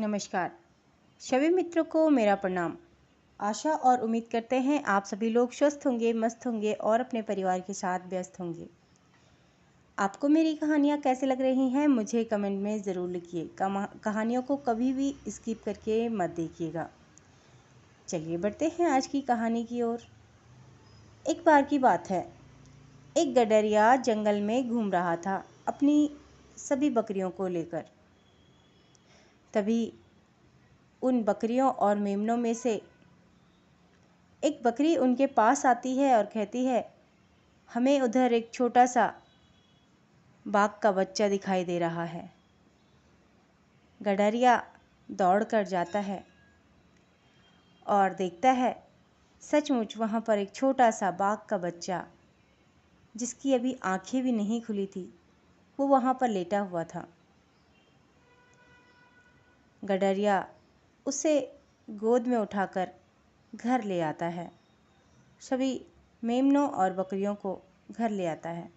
नमस्कार। सभी मित्रों को मेरा प्रणाम। आशा और उम्मीद करते हैं आप सभी लोग स्वस्थ होंगे, मस्त होंगे और अपने परिवार के साथ व्यस्त होंगे। आपको मेरी कहानियाँ कैसे लग रही हैं मुझे कमेंट में ज़रूर लिखिए। कहानियों को कभी भी स्किप करके मत देखिएगा। चलिए बढ़ते हैं आज की कहानी की ओर। एक बार की बात है, एक गडरिया जंगल में घूम रहा था अपनी सभी बकरियों को लेकर। तभी उन बकरियों और मेमनों में से एक बकरी उनके पास आती है और कहती है, हमें उधर एक छोटा सा बाघ का बच्चा दिखाई दे रहा है। गडरिया दौड़ कर जाता है और देखता है सचमुच वहाँ पर एक छोटा सा बाघ का बच्चा, जिसकी अभी आंखें भी नहीं खुली थी, वो वहाँ पर लेटा हुआ था। गडरिया उसे गोद में उठाकर घर ले आता है, सभी मेमनों और बकरियों को घर ले आता है।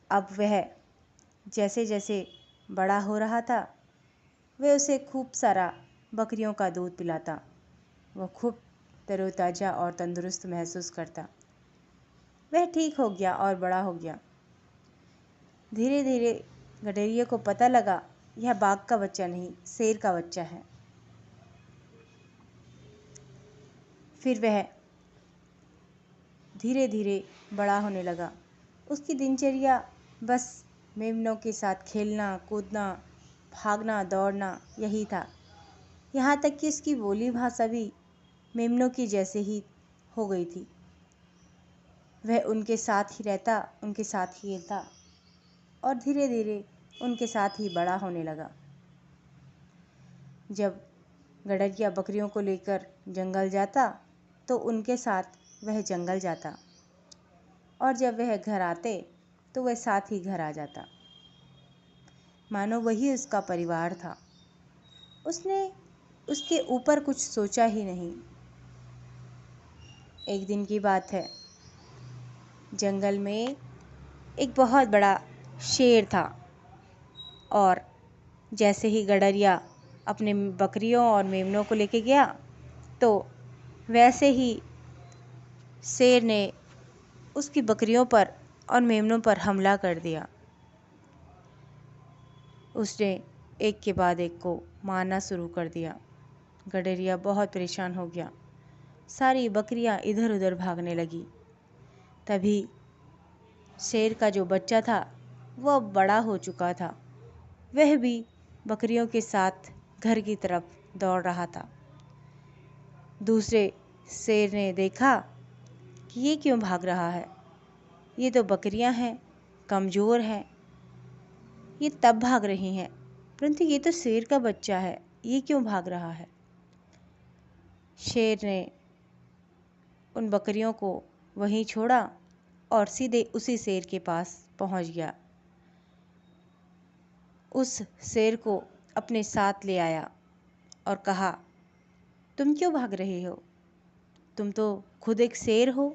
अब वह जैसे जैसे बड़ा हो रहा था, वह उसे खूब सारा बकरियों का दूध पिलाता। वह खूब तरोताज़ा और तंदुरुस्त महसूस करता। वह ठीक हो गया और बड़ा हो गया। धीरे धीरे गडरिये को पता लगा यह बाघ का बच्चा नहीं, शेर का बच्चा है। फिर वह धीरे धीरे बड़ा होने लगा। उसकी दिनचर्या बस मेमनों के साथ खेलना, कूदना, भागना, दौड़ना यही था। यहाँ तक कि उसकी बोली भाषा भी मेमनों की जैसे ही हो गई थी। वह उनके साथ ही रहता, उनके साथ ही खेलता और धीरे धीरे उनके साथ ही बड़ा होने लगा। जब गडरिया बकरियों को लेकर जंगल जाता तो उनके साथ वह जंगल जाता, और जब वह घर आते तो वह साथ ही घर आ जाता, मानो वही उसका परिवार था। उसने उसके ऊपर कुछ सोचा ही नहीं। एक दिन की बात है, जंगल में एक बहुत बड़ा शेर था, और जैसे ही गडरिया अपने बकरियों और मेमनों को लेके गया तो वैसे ही शेर ने उसकी बकरियों पर और मेमनों पर हमला कर दिया। उसने एक के बाद एक को मारना शुरू कर दिया। गडरिया बहुत परेशान हो गया। सारी बकरियां इधर उधर भागने लगी। तभी शेर का जो बच्चा था वह बड़ा हो चुका था। वह भी बकरियों के साथ घर की तरफ दौड़ रहा था। दूसरे शेर ने देखा कि ये क्यों भाग रहा है, ये तो बकरियां हैं, कमज़ोर हैं, ये तब भाग रही हैं, परंतु ये तो शेर का बच्चा है, ये क्यों भाग रहा है। शेर ने उन बकरियों को वहीं छोड़ा और सीधे उसी शेर के पास पहुंच गया। उस शेर को अपने साथ ले आया और कहा, तुम क्यों भाग रहे हो, तुम तो खुद एक शेर हो।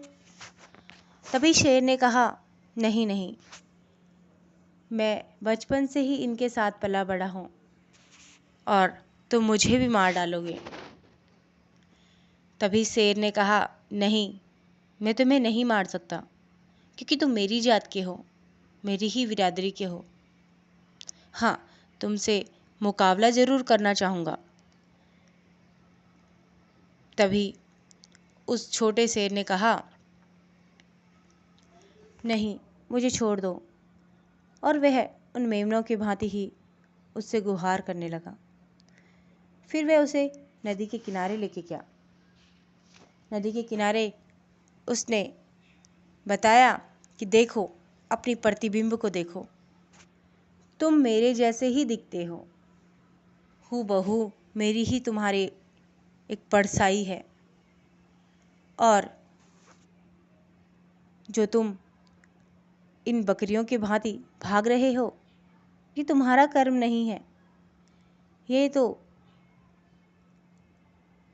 तभी शेर ने कहा, नहीं नहीं, मैं बचपन से ही इनके साथ पला बड़ा हूँ और तुम मुझे भी मार डालोगे। तभी शेर ने कहा, नहीं, मैं तुम्हें नहीं मार सकता, क्योंकि तुम मेरी जात के हो, मेरी ही बिरादरी के हो। हाँ, तुमसे मुकाबला ज़रूर करना चाहूँगा। तभी उस छोटे शेर ने कहा, नहीं, मुझे छोड़ दो, और वह उन मेमनों की भांति ही उससे गुहार करने लगा। फिर वह उसे नदी के किनारे लेके गया। नदी के किनारे उसने बताया कि देखो, अपनी प्रतिबिंब को देखो, तुम मेरे जैसे ही दिखते हो, हूबहू मेरी ही तुम्हारे एक परछाई है, और जो तुम इन बकरियों की भांति भाग रहे हो, ये तुम्हारा कर्म नहीं है, ये तो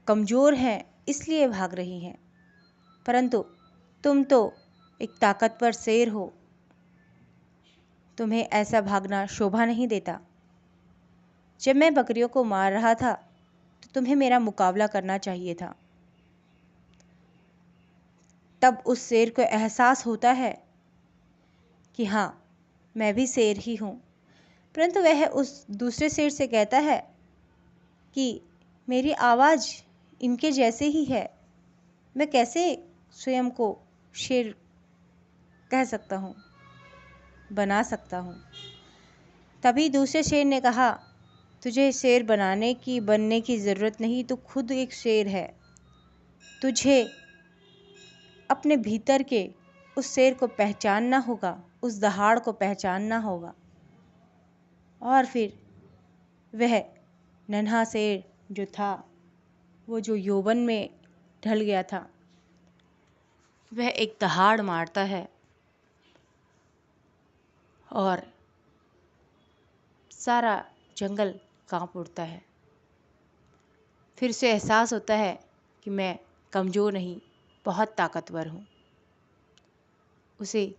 कमज़ोर हैं इसलिए भाग रही हैं, परंतु तुम तो एक ताकतवर शेर हो, तुम्हें ऐसा भागना शोभा नहीं देता। जब मैं बकरियों को मार रहा था तो तुम्हें मेरा मुकाबला करना चाहिए था। तब उस शेर को एहसास होता है कि हाँ, मैं भी शेर ही हूँ। परंतु वह उस दूसरे शेर से कहता है कि मेरी आवाज़ इनके जैसे ही है, मैं कैसे स्वयं को शेर कह सकता हूँ, बना सकता हूँ। तभी दूसरे शेर ने कहा, तुझे शेर बनने की ज़रूरत नहीं, तू खुद एक शेर है। तुझे अपने भीतर के उस शेर को पहचानना होगा, उस दहाड़ को पहचानना होगा। और फिर वह नन्हा शेर जो था, वो जो यौवन में ढल गया था, वह एक दहाड़ मारता है और सारा जंगल कांप उठता है। फिर उसे एहसास होता है कि मैं कमज़ोर नहीं, बहुत ताकतवर हूँ। उसे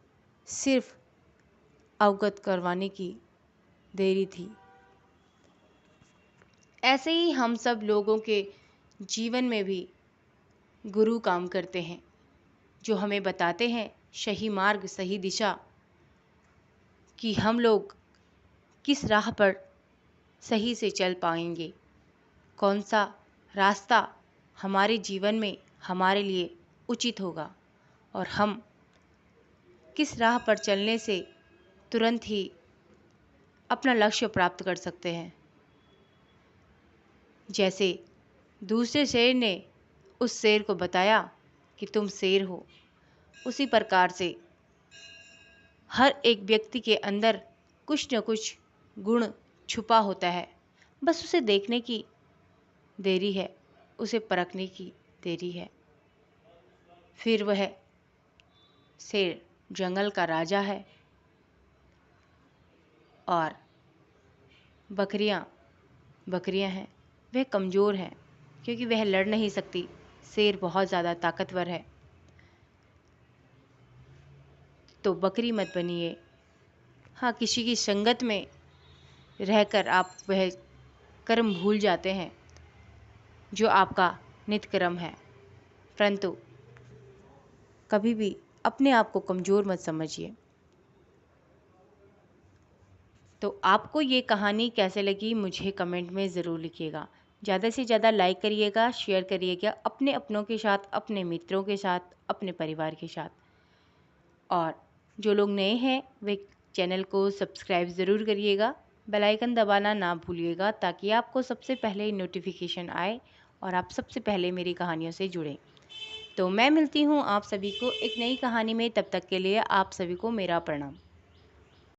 सिर्फ अवगत करवाने की देरी थी। ऐसे ही हम सब लोगों के जीवन में भी गुरु काम करते हैं, जो हमें बताते हैं सही मार्ग, सही दिशा, कि हम लोग किस राह पर सही से चल पाएंगे, कौन सा रास्ता हमारे जीवन में हमारे लिए उचित होगा और हम किस राह पर चलने से तुरंत ही अपना लक्ष्य प्राप्त कर सकते हैं। जैसे दूसरे शेर ने उस शेर को बताया कि तुम शेर हो, उसी प्रकार से हर एक व्यक्ति के अंदर कुछ न कुछ गुण छुपा होता है, बस उसे देखने की देरी है, उसे परखने की देरी है। फिर वह शेर जंगल का राजा है और बकरियां हैं, वह कमज़ोर हैं क्योंकि वह लड़ नहीं सकती। शेर बहुत ज़्यादा ताकतवर है। तो बकरी मत बनिए। हाँ, किसी की संगत में रहकर आप वह कर्म भूल जाते हैं जो आपका नित्य कर्म है, परंतु कभी भी अपने आप को कमज़ोर मत समझिए। तो आपको ये कहानी कैसे लगी मुझे कमेंट में ज़रूर लिखिएगा। ज़्यादा से ज़्यादा लाइक करिएगा, शेयर करिएगा अपने अपनों के साथ, अपने मित्रों के साथ, अपने परिवार के साथ। और जो लोग नए हैं वे चैनल को सब्सक्राइब ज़रूर करिएगा, बेल आइकन दबाना ना भूलिएगा ताकि आपको सबसे पहले नोटिफिकेशन आए और आप सबसे पहले मेरी कहानियों से जुड़ें। तो मैं मिलती हूँ आप सभी को एक नई कहानी में, तब तक के लिए आप सभी को मेरा प्रणाम।